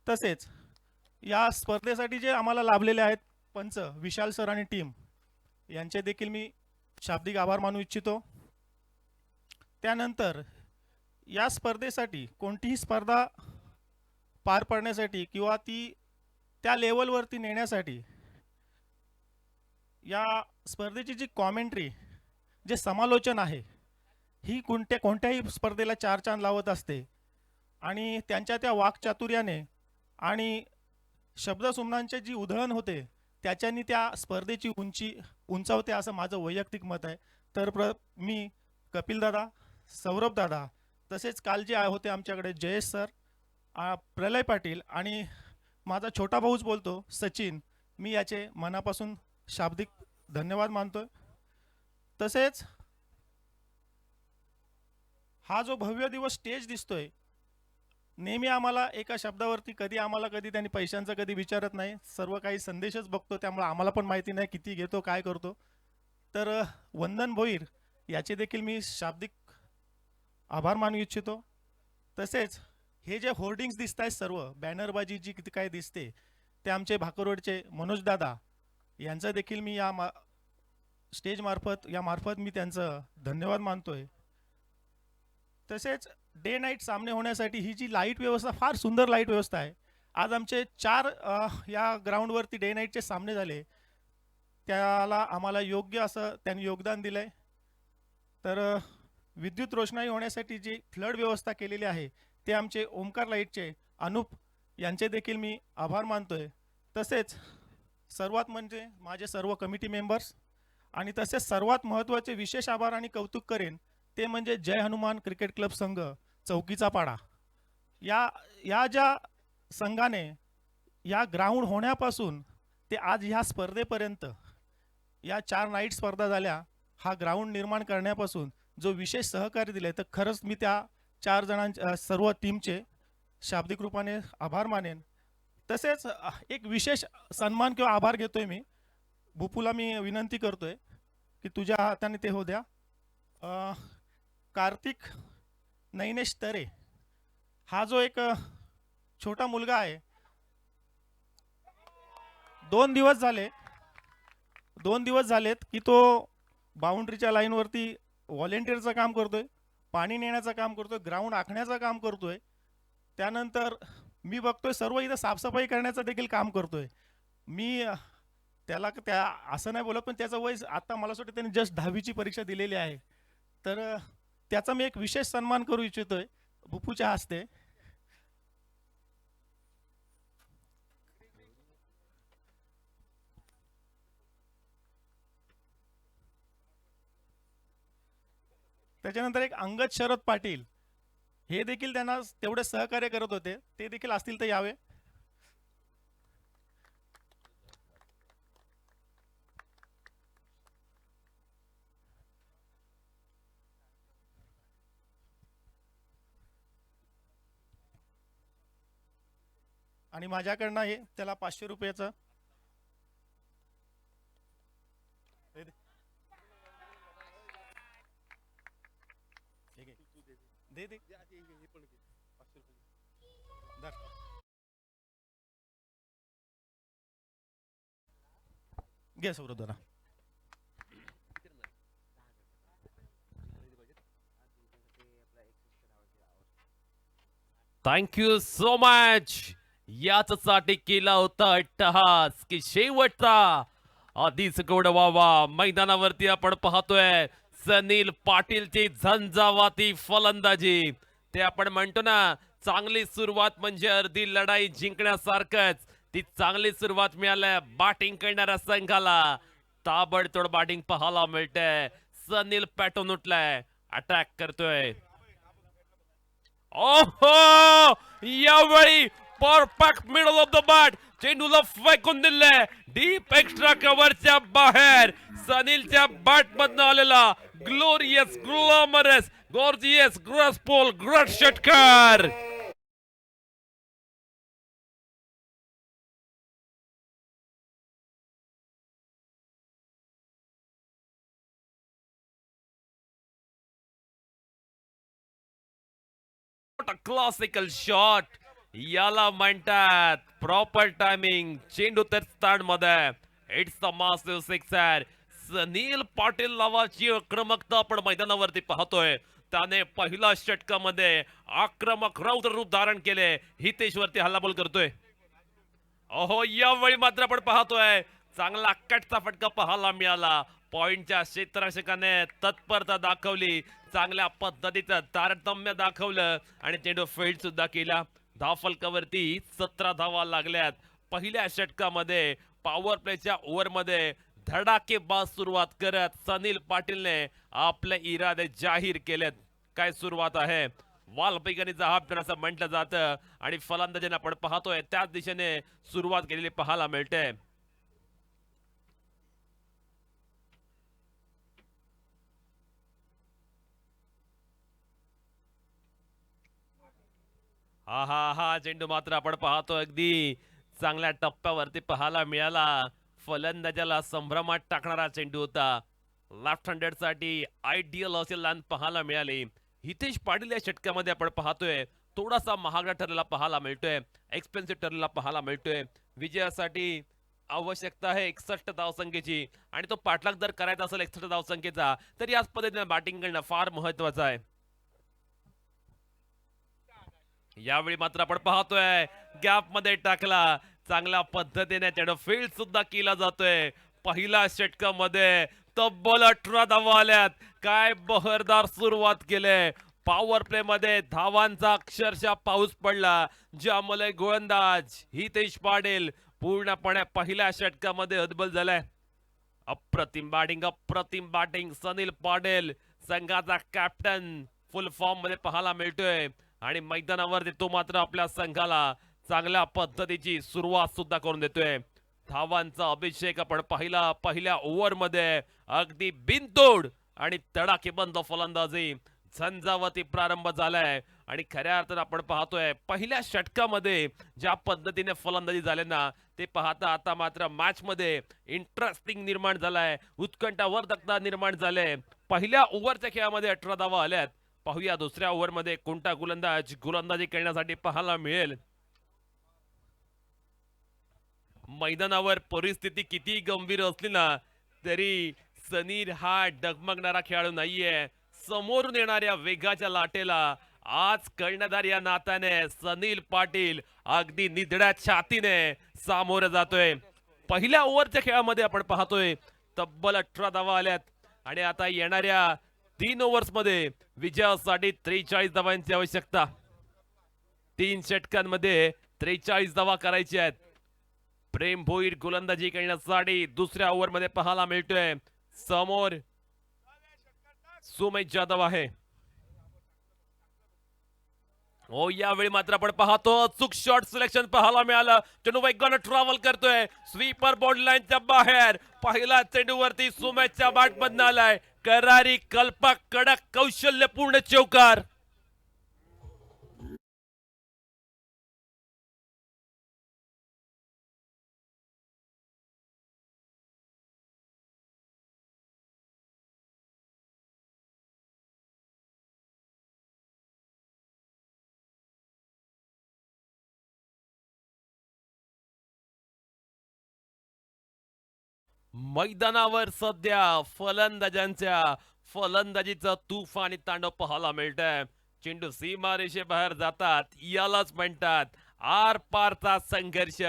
तसेच या स्पर्धेसाठी जे आम्हाला लाभलेले आहेत पंच विशाल सर आणि टीम, यांचे देखील मी शाब्दिक आभार मानू इच्छितो. त्यानंतर या स्पर्धेसाठी कोणतीही स्पर्धा पार पाडण्यासाठी किंवा ती त्या लेवलवरती नेण्यासाठी या स्पर्धेची जी कॉमेंट्री, जे समालोचन आहे, ही कोणत्याही स्पर्धेला चार चांद लावत असते. आणि त्यांच्या त्या वाक्चातुर्याने आणि शब्दसुमनांची जी उधळण होते त्याच्यानी त्या स्पर्धेची उंची उंचावते असं माझं वैयक्तिक मत आहे. तर मी कपिल दादा, सौरभ दादा, तसेच काल जे होते आमच्याकडे जयेश सर, प्रलय पाटील आणि माझा छोटा भाऊच बोलतो सचिन, मी याचे मनापासून शाब्दिक धन्यवाद मानतोय. तसेच हा जो भव्य दिवस स्टेज दिसतोय, नेहमी आम्हाला एका शब्दावरती कधी त्यांनी पैशांचं कधी विचारत नाही, सर्व काही संदेशच बघतो, त्यामुळे आम्हाला पण माहिती नाही किती घेतो काय करतो. तर वंदन भोईर याचे देखील मी शाब्दिक आभार मानू इच्छितो. तसेच हे जे होर्डिंग्स दिसत आहेत, सर्व बॅनरबाजी जी किती काय दिसते, ते आमचे भाकरवडचे मनोज दादा यांचं देखील मी या स्टेज मार्फत मी त्यांचं धन्यवाद मानतोय. तसेच डे नाईट सामने होण्यासाठी ही जी लाईट व्यवस्था, फार सुंदर लाईट व्यवस्था आहे. आज आमचे 4 या ग्राउंडवरती डे नाईटचे सामने झाले, त्याला आम्हाला योग्य असं त्यांनी योगदान दिलंय. तर विद्युत रोषणाई होण्यासाठी जी फ्लड व्यवस्था केलेली आहे ते आमचे ओमकार लाईटचे अनुप यांचे देखील मी आभार मानतोय. तसेच सर्वात म्हणजे माझे सर्व कमिटी मेंबर्स, आणि तसेच सर्वात महत्त्वाचे विशेष आभार आणि कौतुक करेन ते म्हणजे जय हनुमान क्रिकेट क्लब संघ चौकीचा पाडा. या ज्या संघाने या ग्राउंड होण्यापासून ते आज ह्या स्पर्धेपर्यंत, या 4 नाईट स्पर्धा झाल्या, हा ग्राउंड निर्माण करण्यापासून जो विशेष सहकार्य दिले, तर खरंच मी त्या 4 जणांच्या सर्व टीमचे शाब्दिक रूपाने आभार मानेन. तसेच एक विशेष सन्मान किंवा आभार घेतोय मी. बुपूला मी विनंती करतोय की तुझ्या हाताने ते हो द्या. कार्तिक नैनेश तरे हा जो एक छोटा मुलगा आहे, 2 दिवस झालेत की तो बाउंड्रीच्या लाईनवरती व्हॉलेंटिअरचं काम करतोय, पाणी नेण्याचं काम करतोय, ग्राउंड आखण्याचं काम करतोय. त्यानंतर मी बघतोय सर्व इथं साफसफाई करण्याचं देखील काम करतोय. मी त्याला असं नाही बोलत, पण त्याचं वय आता मला असं वाटतं त्याने जस्ट 10वीची परीक्षा दिलेली आहे. तर त्याचा मी एक विशेष सन्मान करू इच्छितोय बुपूच्या हस्ते. त्याच्यानंतर एक अंगद शरद पाटील, हे देखील त्यांना तेवढे सहकार्य करत होते, ते देखील असतील तर यावे. आणि माझ्याकडनं हे त्याला 500 रुपयाचं दे दे. घे सौरभ दादा. Thank you so much. याचसाठी केला होता अट्टहास की शेवटचा आधीच गौडवावा मैदानावरती आपण पाहतोय सनील पाटीलची झंझावाती फलंदाजी. ते आपण म्हणतो ना, चांगली सुरुवात म्हणजे अर्धी लढाई जिंकण्यासारखंच. ती चांगली सुरुवात मिळाल्या बॅटिंग करणाऱ्या संघाला. ताबडतोड बॅटिंग पाहायला मिळते. सनील पॅटर्न उठलाय, अटॅक करतोय. ओहो, यावेळी perfect middle of the bat, चेंडूला फेकून दिले डीप एक्स्ट्रा कव्हरच्या बाहेर. सनीलच्या बॅट मधनं आलेला glorious, glamorous, gorgeous, graceful, great षटकार. क्लासिकल शॉट याला म्हणतात. प्रॉपर टायमिंग, चेंडू तर स्टँड मध्ये. It's a massive sixer. Sanil Patil नावाची आक्रमकता आपण मैदानावरती पाहतोय. त्याने पहिल्या षटकामध्ये आक्रमक रौद्र रूप धारण केले. हितेश वरती हल्लाबोल करतोय. अहो, यावेळी मात्र आपण पाहतोय चांगला कटचा फटका पाहायला मिळाला. पॉइंटच्या क्षेत्ररक्षकाने तत्परता दाखवली, चांगल्या पद्धतीचं तारतम्य दाखवलं आणि चेंडू फील्ड सुद्धा केला. धावफलकावरती 17 धावा लागल्यात. पहिल्या षटकामध्ये पॉवर प्लेच्या ओव्हरमध्ये धडाकेबाज सुरुवात करत सनील पाटीलने आपले इरादे जाहीर केलेत. काय सुरुवात आहे, वालपिकांनी जहाब असं म्हटलं जातं आणि फलंदाजांना आपण पाहतोय त्याच दिशेने सुरुवात केलेली पाहायला मिळते. हा चेंडू मात्र आपण पाहतो अगदी चांगल्या टप्प्यावरती पाहायला मिळाला. फलंदाजाला संभ्रमात टाकणारा चेंडू होता. लेफ्ट हँडेड साठी आयडियल असे लाईन पाहायला मिळाली. हितेश पाटील या षटकामध्ये आपण पाहतोय थोडासा महागडा ठरलेला पाहायला मिळतोय, एक्सपेन्सिव्ह ठरलेला पाहायला मिळतोय. विजयासाठी आवश्यकता आहे 61 धावसंख्येची आणि तो पाठलाग जर करायचा असेल 61 धावसंख्येचा तर याच पद्धतीने बॅटिंग करणं फार महत्वाचं आहे. यावेळी मात्र आपण पाहतोय गॅप मध्ये टाकला, चांगल्या पद्धतीने चेंडू फील्ड सुद्धा केला जातोय. पहिल्या षटकामध्ये तब्बल 18 धावा आल्यात. काय बहरदार सुरुवात केले. पॉवर प्ले मध्ये धावांचा अक्षरशः पाऊस पडला, ज्यामुळे गोलंदाज हितेश पाटील पूर्णपणे पहिल्या षटकामध्ये हतबल झालाय. अप्रतिम बॅटिंग सनील पाटील संघाचा कॅप्टन फुल फॉर्म मध्ये पाहायला मिळतोय आणि मैदानावरती तो मात्र आपल्या संघाला चांगल्या पद्धतीची सुरुवात सुद्धा करून देतोय. धावांचा अभिषेक आपण पहिल्या ओव्हर मध्ये अगदी बिनतोड आणि तडाखेबंद फलंदाजी झंझावती प्रारंभ झालाय आणि खऱ्या अर्थानं आपण पाहतोय पहिल्या षटकामध्ये ज्या पद्धतीने फलंदाजी झाले ना ते पाहता आता मात्र मॅच मध्ये इंटरेस्टिंग निर्माण झालाय, उत्कंठावर्धकता निर्माण झाले. पहिल्या ओव्हरच्या खेळामध्ये 18 धावा आल्यात. पाहूया दुसऱ्या ओव्हर मध्ये कोणता गोलंदाजी करण्यासाठी पाहायला मिळेल. मैदानावर परिस्थिती किती गंभीर असली ना तरी सनील हा डगमगणारा खेळाडू नाहीये. समोरून येणाऱ्या वेगाच्या लाटेला आज कर्णधार या नात्याने सनील पाटील अगदी निधड्या छातीने सामोरं जातोय. पहिल्या ओव्हरच्या खेळामध्ये आपण पाहतोय तब्बल 18 धावा आल्यात आणि आता येणाऱ्या 3 ओव्हर्स मध्ये विजयासाठी 43 धावांची आवश्यकता. 3 षटकांमध्ये 43 धावा करायची आहेत. प्रेम भोईर गोलंदाजी करण्यासाठी दुसऱ्या ओव्हर मध्ये पाहायला मिळतोय. समोर सुमेश जाधव आहे. हो, यावेळी मात्र आपण पाहतो अचूक शॉट सिलेक्शन पाहायला मिळालं. चेंडू वेगानं ट्रॅव्हल करतोय स्वीपर बॉर्डर लाईनच्या बाहेर. पहिला चेंडूवरती सुमेशच्या बॅट मधनं आलाय करारी कल्पक कडक कौशल्यपूर्ण चौकार. मैदानावर सध्या फलंदाजांच्या फलंदाजीचं तुफानी तांडव पाहायला मिळतंय. चेंडू सीमारेषे बाहेर जातात यालाच म्हणतात आर पारचा संघर्ष.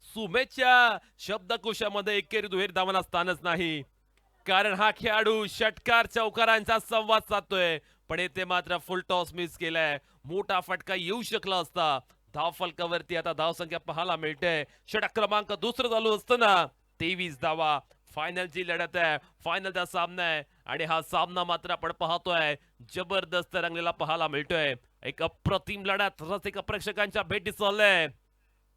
सुमेशच्या शब्दकोशामध्ये एकेरी दुहेरी धावांना स्थानच नाही, कारण हा खेळाडू षटकार चौकारांचा संवाद साधतोय. पण येथे मात्र फुल टॉस मिस केलाय. मोठा फटका येऊ शकला असता. धावफलकावरती आता धावसंख्या पाहायला मिळते. षटक क्रमांक दुसरं चालू असताना 23 धावा. फायनलची लढत आहे, फायनलचा सामना आहे आणि हा सामना मात्र आपण पाहतोय जबरदस्त रंगलेला पाहायला मिळतोय. एक अप्रतिम लढत रसिक प्रेक्षकांच्या भेटी चाललंय.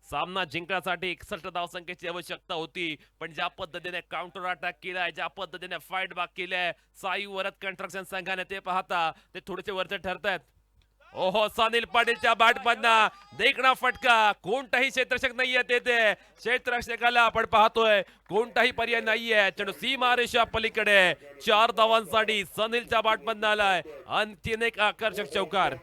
सामना जिंकण्यासाठी 61 धावसंख्येची आवश्यकता होती, पण ज्या पद्धतीने काउंटर अटॅक केलाय, ज्या पद्धतीने फाईट बॅक केलाय साई वरद कंस्ट्रक्शन संघाने, ते पाहता ते थोडेसे वरचे ठरतायत. ओहो, सनील पाटीलच्या बॅटमधनं देखणा फटका. कोणताही क्षेत्ररक्षक नाहीये तेथे. क्षेत्ररक्षकाला आपण पाहतोय कोणताही पर्याय नाहीये. चेंडू सीमारेषा पलीकडे 4 धावांसाठी सनीलच्या बॅटमधनं आलाय. आणखीन एक आकर्षक चौकार.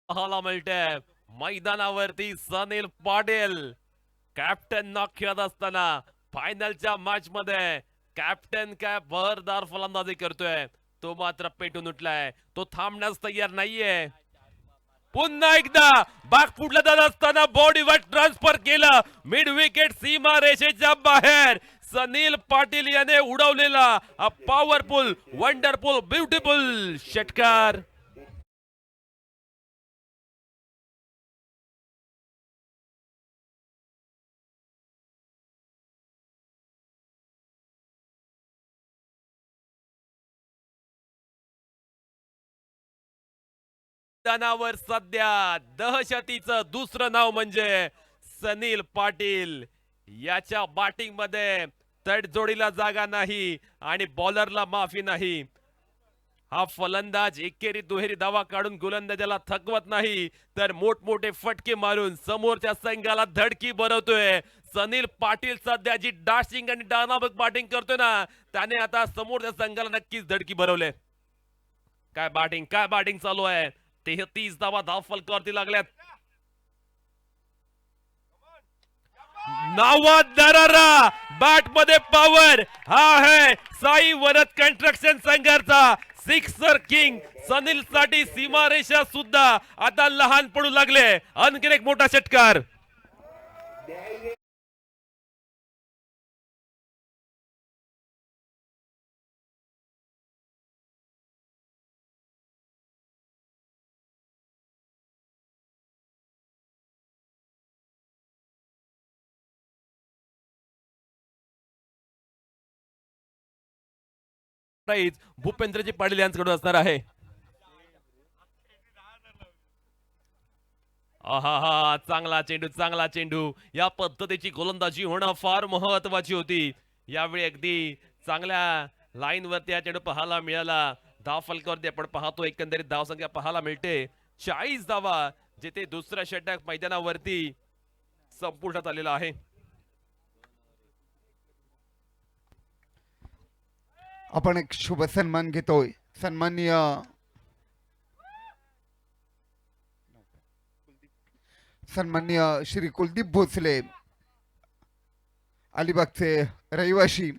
पाहायला मिळतंय मैदानावरती सनील पाटील कॅप्टन नॉक खेळत असताना फायनलच्या मॅच मध्ये कॅप्टन काय बहरदार फलंदाजी करतोय. तो मात्र पेटून उठलाय. तो थांबण्यास तयार नाहीये. पुन्हा एकदा बाग फुटला जात असताना बॉडीवर ट्रान्सफर केलं. मिड विकेट सीमा रेषेच्या बाहेर सनील पाटील याने उडवलेला पॉवरफुल, वंडरफुल, ब्युटिफुल षटकार. मैदानावर सध्या दहशतीचं दुसरं नाव म्हणजे सनील पाटील. याच्या बॅटिंग मध्ये तडजोडीला जागा नाही आणि बॉलरला माफी नाही. हा फलंदाज एकेरी दुहेरी धावा काढून गोलंदाजाला थकवत नाही, तर मोठमोठे फटके मारून समोरच्या संघाला धडकी भरवतोय. सनील पाटील सध्या जी डॅशिंग आणि डायनामिक बॅटिंग करतोय ना, त्याने आता समोरच्या संघाला नक्कीच धडकी भरवले. काय बॅटिंग चालू आहे. 33 धावा धाव फलकावरती लागल्यात. नावात दरारा, बॅट मध्ये पॉवर. हा आहे साई वरद कंस्ट्रक्शन संघाचा सिक्सर किंग. सनील साठी सीमारेषा सुद्धा आता लहान पडू लागले. आणखीन एक मोठा षटकार. भूपेंद्रजी पाटील यांच्याकडून असणार आहे. आहा, चांगला चेंडू. या पद्धतीची गोलंदाजी होणं फार महत्वाची होती. यावेळी अगदी चांगल्या लाईन वरती हा चेंडू पाहायला मिळाला. धाव फलकावरती आपण पाहतो एकंदरीत धावसंख्या पाहायला मिळते 40 धावा, जिथे दुसरा षटक मैदानावरती संपुष्टात आलेला आहे. आपण एक शुभ सन्मान घेतोय. सन्माननीय श्री कुलदीप भोसले, अलिबागचे रहिवाशी,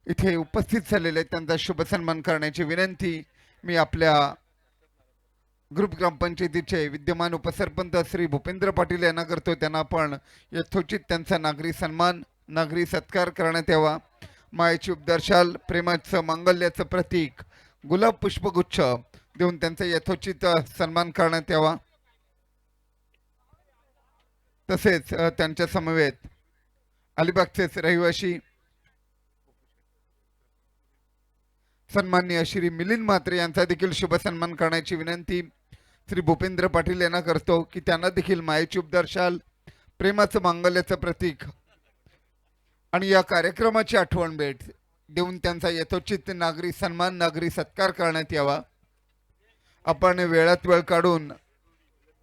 इथे उपस्थित झालेले. त्यांचा शुभ सन्मान करण्याची विनंती मी आपल्या ग्रुप ग्रामपंचायतीचे विद्यमान उपसरपंच श्री भूपेंद्र पाटील यांना करतो. त्यांना आपण यथोचित त्यांचा नागरी सन्मान, नागरी सत्कार करण्यात यावा. मायेची उपदर्शाल, प्रेमाचं मांगल्याचं प्रतीक गुलाब पुष्पगुच्छ देऊन त्यांचा यथोचित सन्मान करण्यात यावा. तसेच त्यांच्या समवेत अलिबागचेच रहिवाशी सन्माननीय श्री मिलिंद म्हात्रे यांचा देखील शुभ सन्मान करण्याची विनंती श्री भूपेंद्र पाटील यांना करतो की त्यांना देखील मायेची उपदर्शाल, प्रेमाचं मांगल्याचं प्रतीक आणि या कार्यक्रमाची आठवण भेट देऊन त्यांचा यथोचित नागरी सन्मान, नागरी सत्कार करण्यात यावा. आपण वेळात वेळ काढून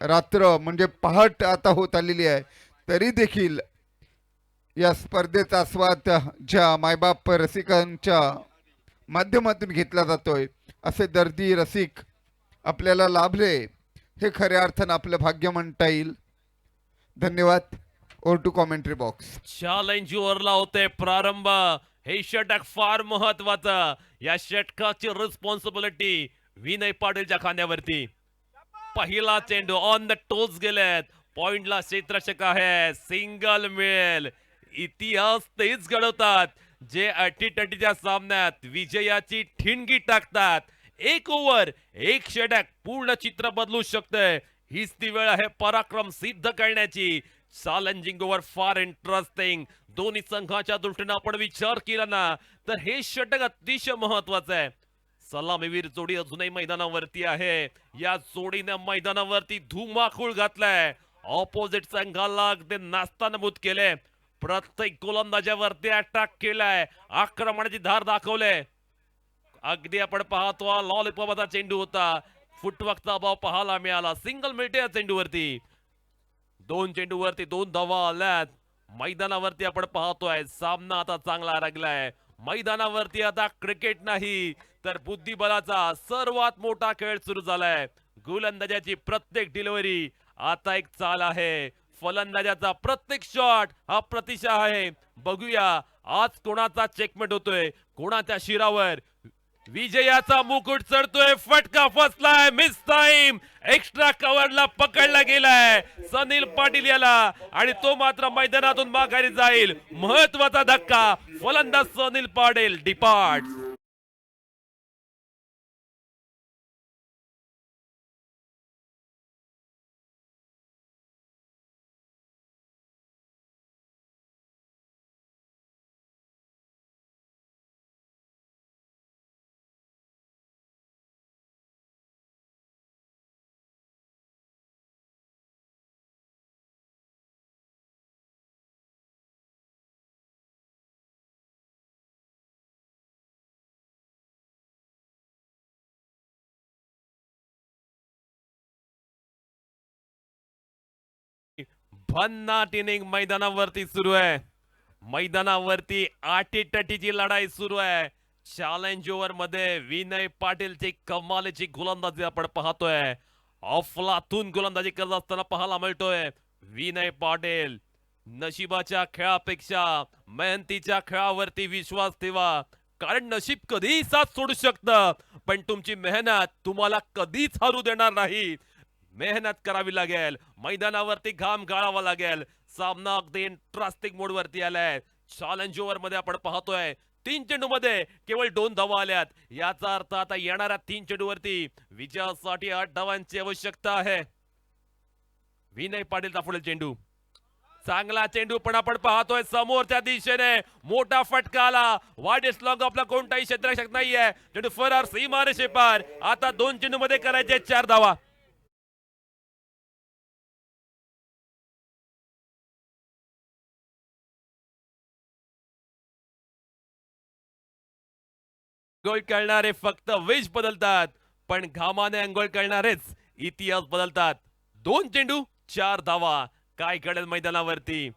रात्र म्हणजे पहाट आता होत आलेली आहे, तरी देखील या स्पर्धेचा आस्वाद ज्या मायबाप रसिकांच्या माध्यमातून घेतला जातोय, असे दर्दी रसिक आपल्याला लाभले, हे खऱ्या अर्थानं आपलं भाग्य म्हणता येईल. धन्यवाद. Over to commentary box. चॅलेंजवर लावते प्रारंभ. हे षटक फार महत्वाचं. या षटकाची रिस्पॉन्सिबिलिटी विनय पाटीलच्या खांद्यावरती. पहिला चेंडू ऑन द टोच गेलेत. पॉइंटला क्षेत्ररक्षक आहे. सिंगल मिळेल. इतिहास तेच घडवतात जे अटीतटीच्या सामन्यात विजयाची ठिणगी टाकतात. एक ओव्हर, एक षटक पूर्ण चित्र बदलू शकते. हीच ती वेळ आहे पराक्रम सिद्ध करण्याची. चॅलेंजिंग ओव्हर फार इंटरेस्टिंग. दोन्ही संघाच्या दृष्टीने आपण विचार केला ना तर हे षटक अतिशय महत्वाचं आहे. सलामीवीर जोडी अजूनही मैदानावरती आहे. या जोडीने मैदानावरती धुमाकूळ घातलाय. ऑपोजिट संघाला अगदी नास्तानबूत केले. प्रत्येक गोलंदाजावरती अटॅक केलाय. आक्रमणाची धार दाखवले. अगदी आपण पाहतो लॉलीपॉपचा चेंडू होता. फुटवर्कचा अभाव पाहायला मिळाला. सिंगल मिळते या चेंडूवरती. 2 चेंडूवरती 2 धावा आल्यात. मैदानावरती आपण पाहतोय सामना आता चांगला रंगलाय. मैदानावरती आता क्रिकेट नाही तर बुद्धिबळाचा सर्वात मोठा खेळ सुरू झालाय. गोलंदाजाची प्रत्येक डिलिव्हरी आता एक चाल आहे. फलंदाजाचा प्रत्येक शॉट हा प्रतिशा आहे. बघूया आज कोणाचा चेकमेट होतोय, कोणाच्या शिरावर विजयाचा मुकुट चढतोय. फटका फसलाय. Mistime. एक्स्ट्रा कव्हरला पकडला गेलाय सनील पाटील याला आणि तो मात्र मैदानातून माघारी जाईल. महत्वाचा धक्का. फलंदाज सनील पाटील डिपार्ट. भन्नाट इनिंग मैदानावरती सुरू आहे. मैदानावरती आटीतटीची लढाई सुरू आहे. चॅलेंज ओव्हर मध्ये विनय पाटीलची कमालीची गोलंदाजी आपण पाहतोय. अफलातून गोलंदाजी करत असताना पाहायला मिळतोय. विनय पाटील नशिबाच्या खेळापेक्षा मेहनतीच्या खेळावरती विश्वास ठेवा. कारण नशीब कधीही साथ सोडू शकतं पण तुमची मेहनत तुम्हाला कधीच हरू देणार नाही. मेहनत करावी लागेल. मैदानावरती घाम गाळावा लागेल. सामना अगदी इंटरेस्टिंग मोड वरती आलाय. चॅलेंज ओव्हर मध्ये आपण पाहतोय 3 चेंडू मध्ये केवळ 2 धावा आल्यात. याचा अर्थ आता येणाऱ्या 3 चेंडू वरती विजयासाठी 8 धावांची आवश्यकता आहे. विनय पाटीलचा पुढील चेंडू. चांगला चेंडू पण आपण पाहतोय समोरच्या दिशेने मोठा फटका आला. वाईड स्लॉग आपला कोणताही क्षेत्ररक्षक नाहीये. चेंडू फरार सीमारेषे पार. आता 2 चेंडू मध्ये करायचे 4 धावा. अंघोळ करणारे फक्त वेश बदलतात पण घामाने अंघोळ करणारेच इतिहास बदलतात. 2 चेंडू 4 धावा. काय घडेल मैदानावरती.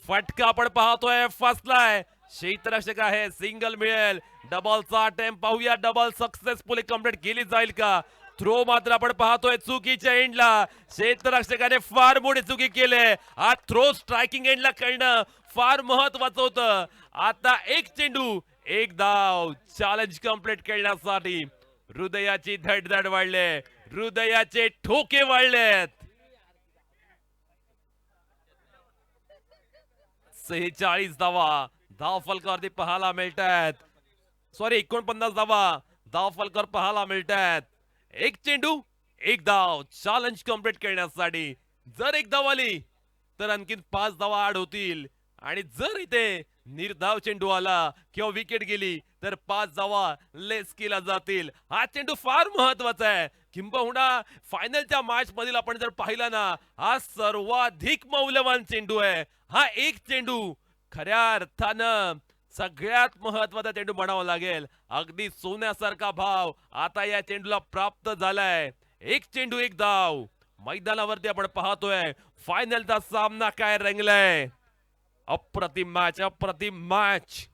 फटका आपण पाहतोय फसलाय. क्षेत्ररक्षक आहे. सिंगल मिळेल. डबलचा अटेम्प्ट पाहूया. डबल सक्सेसफुली कंप्लीट केली जाईल का. थ्रो मात्र आपण पाहतोय चुकीच्या एंडला. क्षेत्ररक्षकाने फार मोठी चुकी केली. हा थ्रो स्ट्रायकिंग एंडला करणं फार महत्वाचं होतं. आता 1 चेंडू 1 धाव. चॅलेंज कंप्लीट करण्यासाठी हृदयाची धडधड वाढले. हृदयाचे ठोके वाढलेत. 46 धावा धाव फलकावरती पाहायला मिळतात. सॉरी 49 धावा धाव फलकावर पाहायला मिळतात. 1 चेंडू 1 धाव. चॅलेंज कंप्लीट करण्यासाठी जर 1 धाव आली तर आणखीन 5 धावा ऍड होतील आणि जर इथे निर्धाव चेंडू आला किंवा विकेट गेली तर 5 धावा लेस केल्या जातील. हा चेंडू फार महत्वाचा आहे. किंबहुना फायनलच्या मॅच मधील आपण जर पाहिला ना हा सर्वाधिक मौल्यवान चेंडू आहे. हा 1 चेंडू खऱ्या अर्थानं सगळ्यात महत्वाचा चेंडू म्हणावा लागेल. अगदी सोन्यासारखा भाव आता या चेंडूला प्राप्त झालाय. 1 चेंडू 1 धाव. मैदानावरती आपण पाहतोय फायनलचा सामना काय रंगलाय. अप्रतिम मॅच. अप्रतिम मॅच.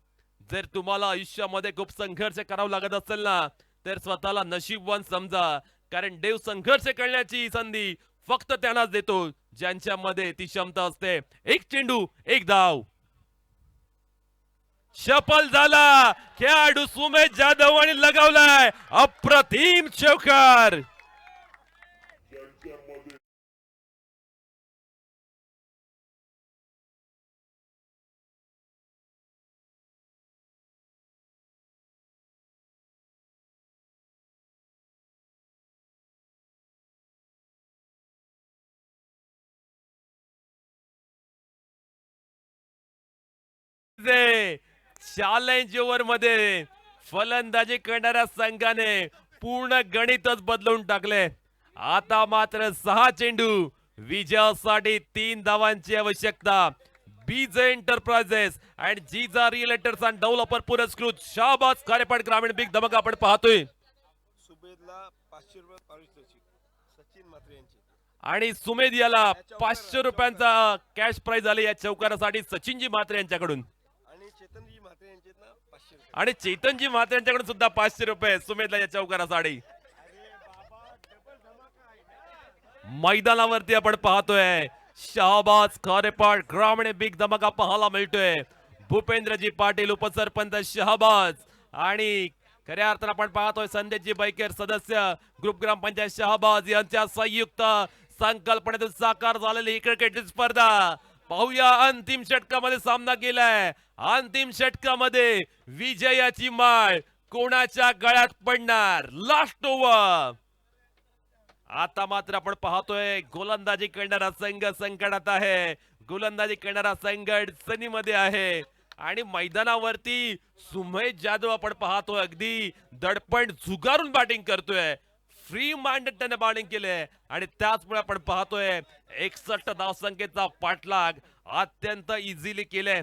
जर तुम्हाला आयुष्यामध्ये खूप संघर्ष करावा लागत असेल ना तर स्वतःला नशीबवान समजा. कारण देव संघर्ष करण्याची संधी फक्त त्यांनाच देतो ज्यांच्यामध्ये ती क्षमता असते. 1 चेंडू 1 धाव. सफल झाला खेळाडू सुमेश जाधव आणि लगावलाय अप्रतिम चौकार. चॅलेंज ओव्हर मध्ये फलंदाजी करणाऱ्या संघाने पूर्ण गणितच बदलून टाकले. आता मात्र 6 चेंडू, विजयासाठी 3 धावांची आवश्यकता. BJ enterprises and Jija realtors and developer पुरस्कृत शाहबाज खारेपाट ग्रामीण बिग धमाका आपण पाहतोय. सुबेदला 500 रुपये पारितोषिक सचिन म्हात्रे यांचे आणि सुमेध याला 500 रुपयांचा कॅश प्राइज आली या चौकारासाठी सचिनजी म्हात्रे यांच्याकडून. आणि चेतनजी म्हात्रे यांचे ना 500 रुपये. आणि चेतनजी म्हात्रे यांच्याकडून सुद्धा 500 रुपये सुमेधला या चौकारासाठी. मैदानावरती आपण पाहतोय शाहबाज खारेपाट ग्रामीण बिग धमाका पाहायला मिळतोय. भूपेंद्रजी पाटील उपसरपंच शहाबाज आणि खऱ्या अर्थानं आपण पाहतोय संदेशजी बैकर सदस्य ग्रुप ग्रामपंचायत शहाबाज यांच्या संयुक्त संकल्पनेतून साकार झालेली ही क्रिकेट स्पर्धा. पाहूया अंतिम षटकामध्ये सामना केलाय. अंतिम षटकामध्ये विजयाची माळ कोणाच्या गळ्यात पडणार. Last over. आता मात्र आपण पाहतोय गोलंदाजी करणारा संघ संकटात आहे. गोलंदाजी करणारा संघ अडचणीमध्ये आहे आणि मैदानावरती सुमेध जाधव आपण पाहतोय अगदी दडपण झुगारून बॅटिंग करतोय. फ्री माइंडेड त्याने बॉलिंग केले आणि त्याचमुळे आपण पाहतोय 61 धावसंख्येचा पाठलाग अत्यंत इझिली केले.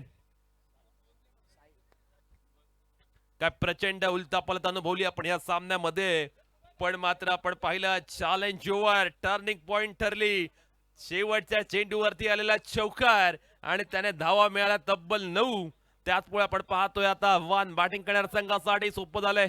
काय प्रचंड उलतापालत अनुभवली आपण या सामन्यामध्ये. पण मात्र आपण पाहिलं चॅलेंज ओव्हर टर्निंग पॉइंट ठरली. शेवटच्या चेंडूवरती आलेला चौकार आणि त्याने धावा मिळाल्या तब्बल 9. त्याचमुळे आपण पाहतोय आता आव्हान बॅटिंग करणाऱ्या संघासाठी सोपं झालंय.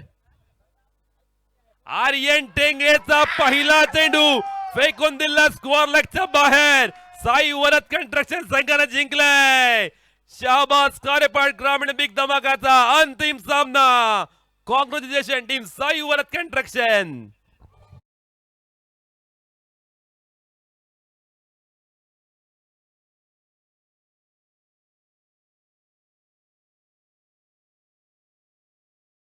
आर्यन टेंगेचा पहिला चेंडू फेकून दिला स्क्वेअर लेगच्या बाहेर. साई वरद कंस्ट्रक्शन संघाने जिंकलाय. शाहबाज खारेपाट ग्रामीण बिग धमाकाचा अंतिम सामना. Congratulation team Sai Varad construction.